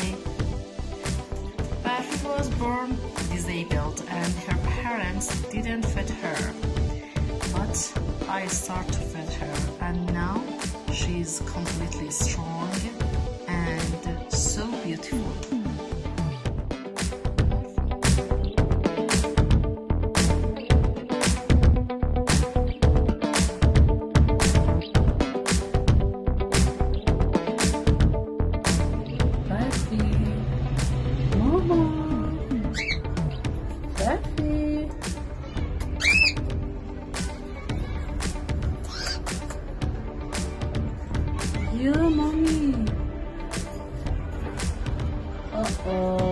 family. Buffy was born disabled and her parents didn't feed her. But I started to feed her and now she's completely strong and so beautiful. Buffy. Yeah, mommy. Uh-oh.